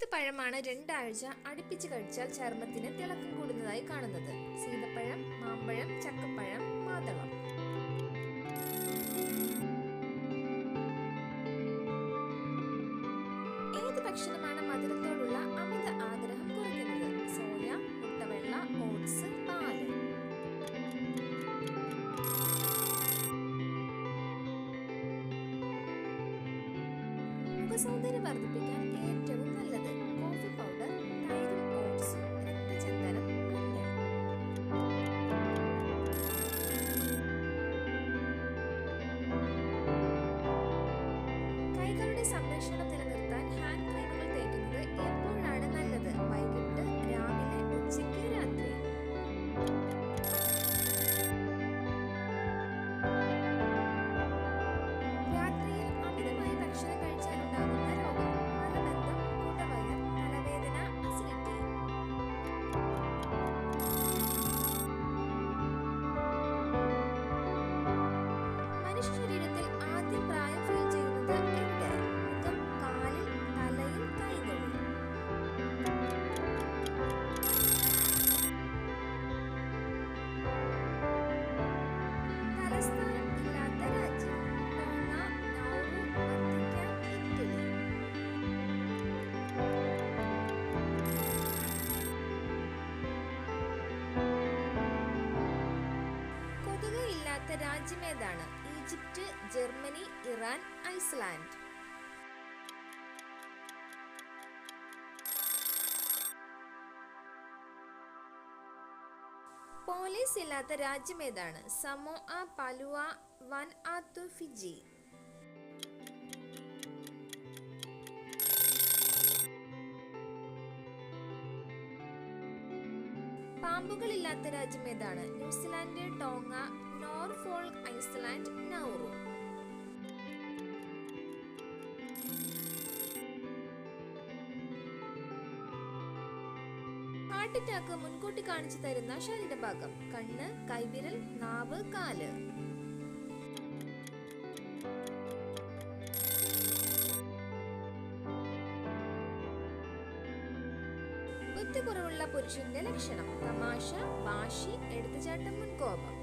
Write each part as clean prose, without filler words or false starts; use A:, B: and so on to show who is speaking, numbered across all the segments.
A: ഏത് പഴമാണ് രണ്ടാഴ്ച അടുപ്പിച്ച് കഴിച്ചാൽ ചർമ്മത്തിന് തിളക്കം കൂടുന്നതായി കാണുന്നത്? സീതപ്പഴം, മാമ്പഴം, ചക്കപ്പഴം, മാതളം. ഏത് ഭക്ഷണമാണ് മധുരത്തോടുള്ള അമിത ആഗ്രഹം കുറയ്ക്കുന്നത്? സോയ, മുട്ടവെള്ള, ഓട്സ്, പാല്. മുഖസൗന്ദര്യം വർദ്ധിപ്പിക്കാൻ ഏറ്റവും നല്ലത്? കോഫി പൗഡർ, തൈരും ഓട്സും, രക്തചന്ദനം, മഞ്ഞൾ. കൈകളുടെ സംരക്ഷണം നിലനിർത്താൻ ഹാൻഡ് ക്രീമുകൾ തേക്കുന്നത് എപ്പോഴാണ് നല്ലത്? വൈകിട്ട്, രാവിലെ, ഉച്ചയ്ക്ക്, രാത്രി. രാത്രിയിൽ അമിതമായി ഭക്ഷണം കഴിച്ചാൽ ഉണ്ടാകുന്ന രോഗം: മലബന്ധം, കുടവയർ, തലവേദന, അസിഡിറ്റി. മനുഷ്യ ശരീരത്തിൽ ആദ്യം പ്രായം ഫീൽ ചെയ്യുന്നത് എവിടെ? മുഖം, കാലിൽ, തലയിൽ, കൈകളിൽ. തലസ്ഥാനം ഇല്ലാത്ത രാജ്യം: ടോങ്ങ, നൗറു, വത്തിക്കാൻ, ഇറ്റലി. കൊതുക് ഇല്ലാത്ത രാജ്യമേതാണ്? Egypt, Germany, Iran, Iceland. Police ഇല്ലാത്ത രാജ്യമേതാണ്? Samoa, Palau, Vanuatu, Fiji. പാമ്പുകളില്ലാത്ത രാജ്യമേതാണ്? New Zealand, Tonga, Norfolk Island, Nauru. Heart attack മുൻകൂട്ടി കാണിച്ചു തരുന്ന ശരീരഭാഗം: കണ്ണ്, കൈവിരൽ, നാവ്, കാല്. ബുദ്ധിക്കുറവുള്ള പുരുഷന്റെ ലക്ഷണം: തമാശ, വാശി, എടുത്തുചാട്ടം, മുൻകോപം.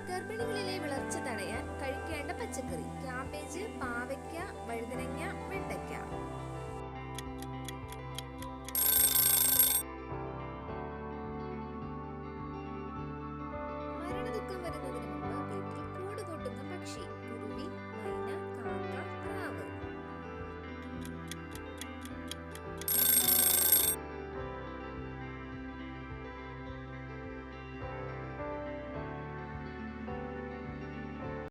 A: ഗർഭിണികളിലെ വിളർച്ച തടയാൻ കഴിക്കേണ്ട പച്ചക്കറി: ക്യാബേജ്, പാവയ്ക്ക, വഴുതനങ്ങ, വെണ്ടയ്ക്ക. മരണദുഃഖം വരുന്നതിന് മുമ്പ് വീട്ടിൽ കൂട് കൂട്ടുന്ന പക്ഷി: